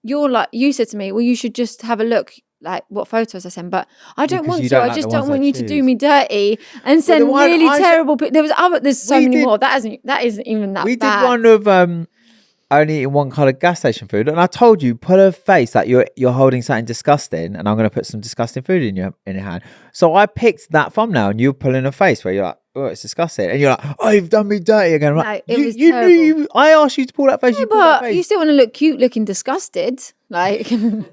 you said to me, well, you should just have a look like what photos I send. But I don't want to. I just don't want you to do me dirty and send really terrible pictures. There's so many more. That isn't even that bad. We did one of only eating one kind of gas station food, and I told you, put a face like you're holding something disgusting, and I'm going to put some disgusting food in your hand. So I picked that thumbnail, and you're pulling a face where you're like, oh, it's disgusting, and you're like, oh, you've done me dirty again. Like, it was terrible. I asked you to pull that face. You pulled that face. You still want to look cute, looking disgusted, like. And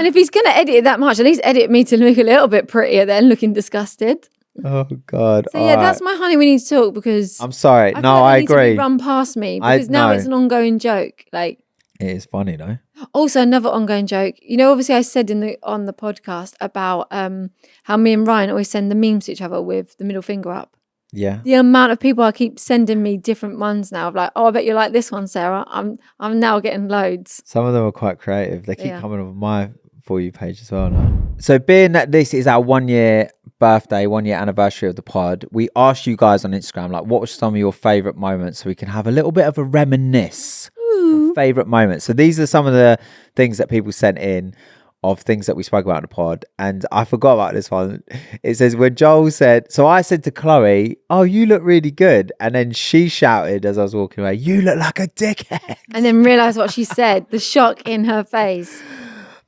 if he's going to edit it that much, at least edit me to look a little bit prettier than looking disgusted. Oh God! So yeah, that's my honey. We need to talk because I'm sorry. I agree. Run past me because now it's an ongoing joke. Like it is funny though. Also, another ongoing joke. You know, obviously, I said on the podcast about how me and Ryan always send the memes to each other with the middle finger up. Yeah. The amount of people I keep sending me different ones now. Of like, oh, I bet you like this one, Sarah. I'm now getting loads. Some of them are quite creative. They keep coming on my For You page as well now. So being that this is our 1 year birthday, 1 year anniversary of the pod, we asked you guys on Instagram, like, what were some of your favourite moments so we can have a little bit of a reminisce of favourite moments. So these are some of the things that people sent in of things that we spoke about in the pod. And I forgot about this one. It says when Joel said, so I said to Chloe, oh, you look really good. And then she shouted as I was walking away, you look like a dickhead. And then realised what she said, the shock in her face.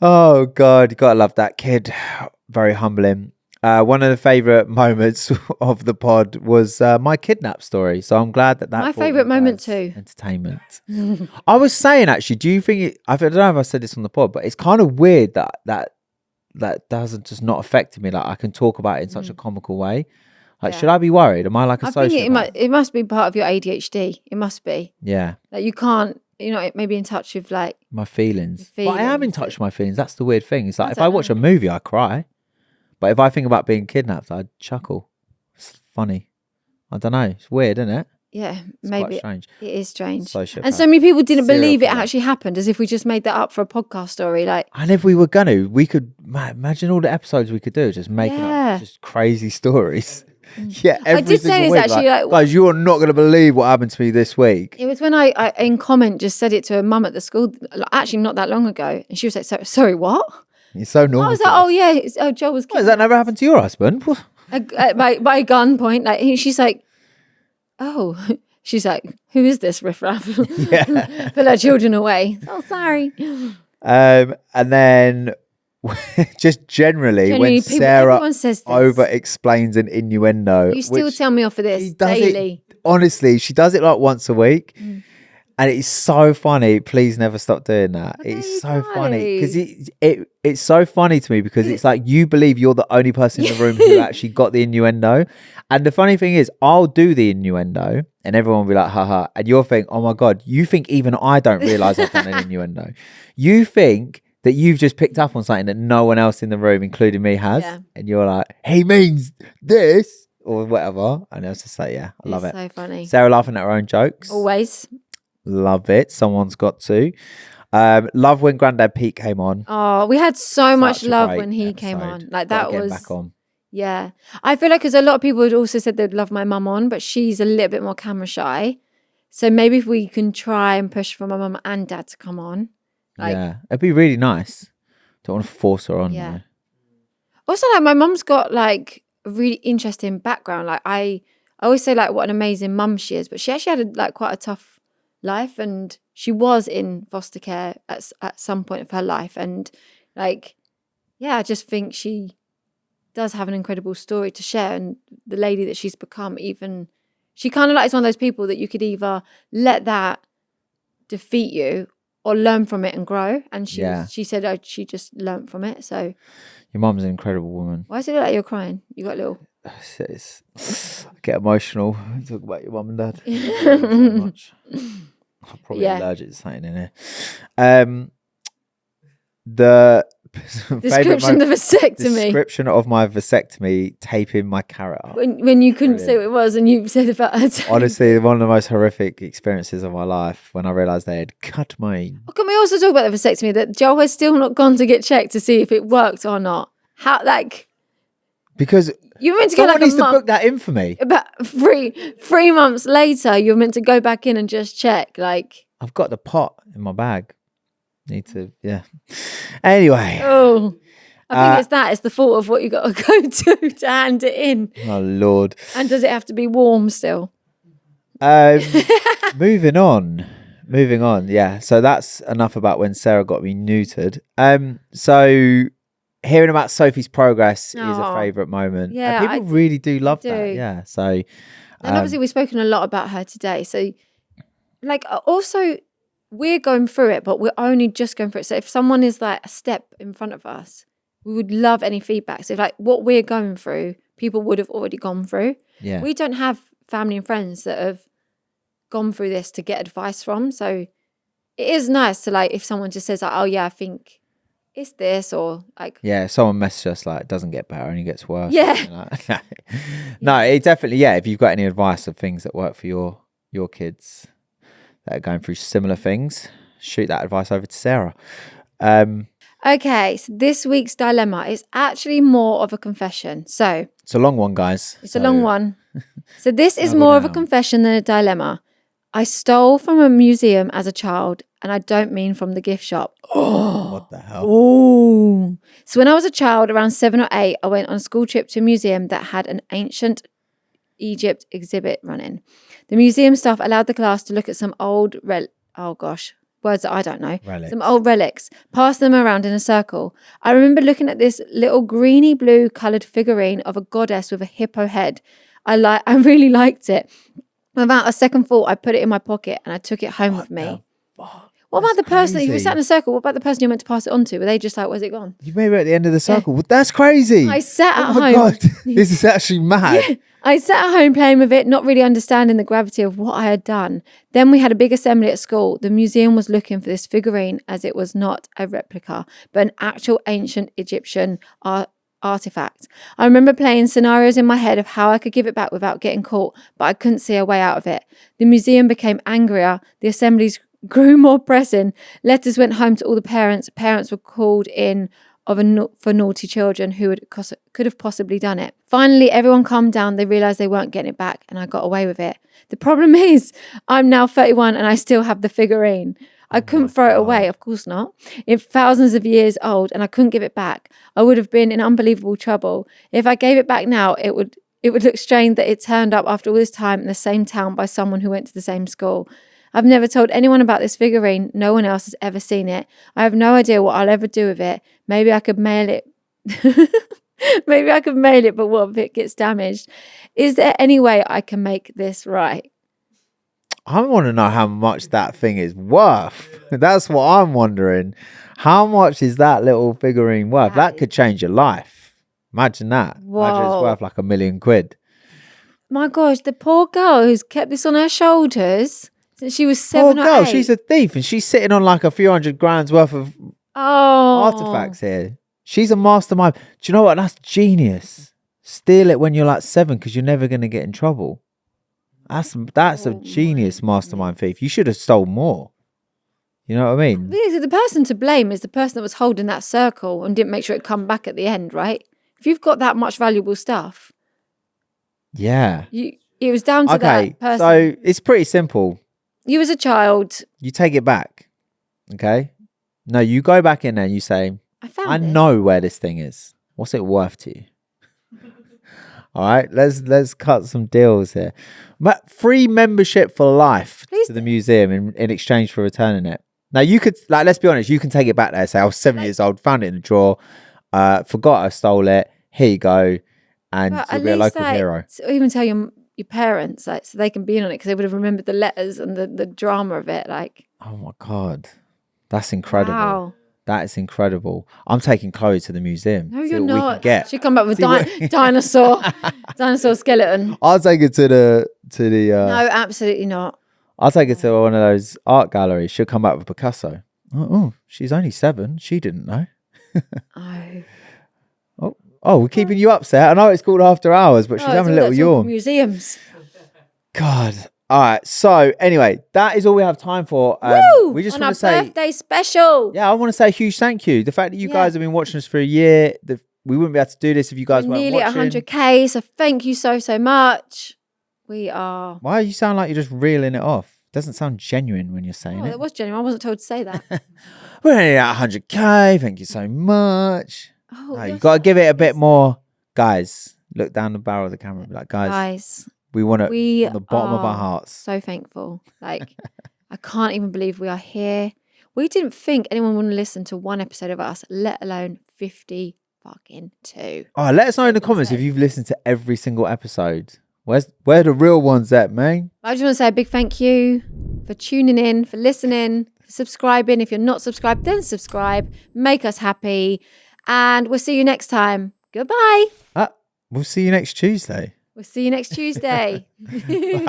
Oh God, you gotta love that kid. Very humbling. One of the favourite moments of the pod was my kidnap story. So I'm glad that my favourite moment too. Entertainment. I was saying actually, do you think I don't know if I said this on the pod, but it's kind of weird that doesn't just not affect me. Like I can talk about it in such a comical way. Like, should I be worried? Am I like a sociopath? I think it must be part of your ADHD. It must be. Yeah. Like you can't. You know, it may be in touch with like my feelings. But I am in touch with my feelings. That's the weird thing. It's like if I watch a movie, I cry. But if I think about being kidnapped, I chuckle. It's funny. I don't know. It's weird, isn't it? Yeah, it's maybe. Quite strange. It is strange. Sociopath. And so many people didn't believe it actually happened, as if we just made that up for a podcast story. Like, and if we were gonna, we could imagine all the episodes we could do, just making up just crazy stories. Yeah, I did say this actually. Like, guys, you are not going to believe what happened to me this week. It was when I in comment just said it to a mum at the school, actually not that long ago, and she was like, "Sorry, what?" It's so normal. I was like, "Oh yeah, Joel was." Has that never happened to your husband? By gunpoint, like she's like, "Oh," she's like, "Who is this riffraff?" Yeah, put her children away. Oh, sorry. And then. Just generally when Sarah over explains an innuendo, you still tell me off for this daily. honestly, she does it like once a week. Mm. And it's so funny. Please never stop doing that. Oh, there It's you so go. funny because it's so funny to me because it's like you believe you're the only person in the room who actually got the innuendo. And the funny thing is, I'll do the innuendo and everyone will be like, haha. And you'll think, oh my God, you think even I don't realize I've done an innuendo. You think that you've just picked up on something that no one else in the room, including me, has. Yeah. And you're like, he means this or whatever. And I was just like, yeah, I love it. So funny. Sarah laughing at her own jokes. Always. Love it. Someone's got to. Love when Grandad Pete came on. Oh, we had so much Such a love great when he came episode. on. Like Gotta that get him was back on. Yeah. I feel like because a lot of people had also said they'd love my mum on, but she's a little bit more camera shy. So maybe if we can try and push for my mum and dad to come on. Yeah, it'd be really nice. Don't want to force her on. Yeah. Though. Also, like my mum's got like a really interesting background. Like I always say like what an amazing mum she is, but she actually had like quite a tough life, and she was in foster care at some point of her life. And like, yeah, I just think she does have an incredible story to share, and the lady that she's become, even she kind of like is one of those people that you could either let that defeat you or learn from it and grow. And she said she just learned from it. So Your mum's an incredible woman. why does it look like you're crying? You got a little. I get emotional. Talk about your mum and dad. So much. I'm probably allergic to something in here. The description of the vasectomy. Description of my vasectomy, taping my carrot up. When you couldn't say what it was and you said about her tape. Honestly, one of the most horrific experiences of my life when I realised they had cut my... Oh, can we also talk about the vasectomy, that Joel has still not gone to get checked to see if it worked or not? How, like... Because you were meant to go someone like needs a to month. book that in for me. About three months later, you're meant to go back in and just check. Like, I've got the pot in my bag. Need to, yeah. Anyway. oh, I think it's the thought of what you got to go to hand it in. Oh, Lord. And does it have to be warm still? Moving on. Yeah. So that's enough about when Sarah got me neutered. So hearing about Sophie's progress is a favourite moment. Yeah, and people really do love do. that. Yeah. So, and obviously we've spoken a lot about her today. So, like, also we're going through it, but we're only just going through it. So if someone is like a step in front of us, we would love any feedback. So like what we're going through, people would have already gone through. yeah. We don't have family and friends that have gone through this to get advice from. So it is nice to like, if someone just says like, oh yeah, I think it's this, or like, Yeah, someone messaged us like, it doesn't get better, only gets worse. Yeah. No, it definitely, yeah, if you've got any advice of things that work for your kids that are going through similar things, shoot that advice over to Sarah. Okay, so this week's dilemma is actually more of a confession. So it's a long one, guys. It's a long one. So this is Knuckle more of a down. confession than a dilemma. I stole from a museum as a child, and I don't mean from the gift shop. What the hell? Oh. So when I was a child, around 7 or 8, I went on a school trip to a museum that had an ancient Egypt exhibit running. The museum staff allowed the class to look at some old words that I don't know. Relics. Some old relics, pass them around in a circle. I remember looking at this little greeny blue coloured figurine of a goddess with a hippo head. I really liked it. Without a second thought, I put it in my pocket and I took it home with me. What about the person, you were sat in a circle, what about the person you meant to pass it on to? Were they just like, where's it gone? You made it at the end of the circle. Well, that's crazy. I sat at Oh my home. God. This is actually mad. Yeah. I sat at home playing with it, not really understanding the gravity of what I had done. Then we had a big assembly at school. The museum was looking for this figurine as it was not a replica, but an actual ancient Egyptian artifact. I remember playing scenarios in my head of how I could give it back without getting caught, but I couldn't see a way out of it. The museum became angrier. The assemblies grew more pressing. Letters went home to all the parents. Parents were called in for naughty children who could have possibly done it. Finally, everyone calmed down. They realised they weren't getting it back, and I got away with it. The problem is, I'm now 31 and I still have the figurine. I couldn't throw it away, of course not. It's thousands of years old, and I couldn't give it back. I would have been in unbelievable trouble. If I gave it back now, it would look strange that it turned up after all this time in the same town by someone who went to the same school. I've never told anyone about this figurine. No one else has ever seen it. I have no idea what I'll ever do with it. Maybe I could mail it. Maybe I could mail it, but what if it gets damaged? Is there any way I can make this right? I want to know how much that thing is worth. That's what I'm wondering. How much is that little figurine worth? That could change your life. Imagine that. Imagine it's Whoa. worth like £1 million. My gosh, the poor girl who's kept this on her shoulders since she was Oh, 7 or girl, 8. she's a thief and she's sitting on like a few $100,000 worth of artifacts here. She's a mastermind. Do you know what? That's genius. Steal it when you're like 7 because you're never going to get in trouble. That's a genius mastermind thief. You should have stolen more. You know what I mean? The person to blame is the person that was holding that circle and didn't make sure it come back at the end, right? If you've got that much valuable stuff, Yeah. it was down to that person. So it's pretty simple. You as a child, You take it back. Okay? No, you go back in there and you say, I this. know where this thing is. What's it worth to you? All right, let's cut some deals here. But free membership for life to the museum in exchange for returning it. Now you could, like, let's be honest, you can take it back there. Say, I was 7 years old, found it in a drawer, forgot I stole it. Here you go, and you'll be a local hero. Or even tell your parents, like, so they can be in on it because they would have remembered the letters and the drama of it. Like, oh my god, that's incredible. Wow. That is incredible. I'm taking Chloe to the museum. No, you're not. She'll come back with See dinosaur skeleton. I'll take her to the. No, absolutely not. I'll take her to one of those art galleries. She'll come back with Picasso. Oh, she's only 7. She didn't know. Oh, we're keeping you upset. I know it's called After Hours, but she's having a little yawn. Museums. God. All right. So anyway, that is all we have time for. Woo! We just on want our to say, birthday special. yeah, I want to say a huge thank you. The fact that you guys have been watching us for a year, we wouldn't be able to do this if you guys weren't nearly watching. 100K. So thank you so much. We are. Why you sound like you're just reeling it off? It doesn't sound genuine when you're saying it. It was genuine. I wasn't told to say that. We're only at 100K. Thank you so much. Oh, No, you got to give it a bit more. Guys, look down the barrel of the camera and be like, guys, we want it from the bottom of our hearts. So thankful. Like, I can't even believe we are here. We didn't think anyone would listen to one episode of us, let alone 52. Oh, let us know in the comments if you've listened to every single episode. Where the real ones at, man? I just want to say a big thank you for tuning in, for listening, for subscribing. If you're not subscribed, then subscribe. Make us happy. And we'll see you next time. Goodbye. We'll see you next Tuesday. We'll see you next Tuesday. Bye.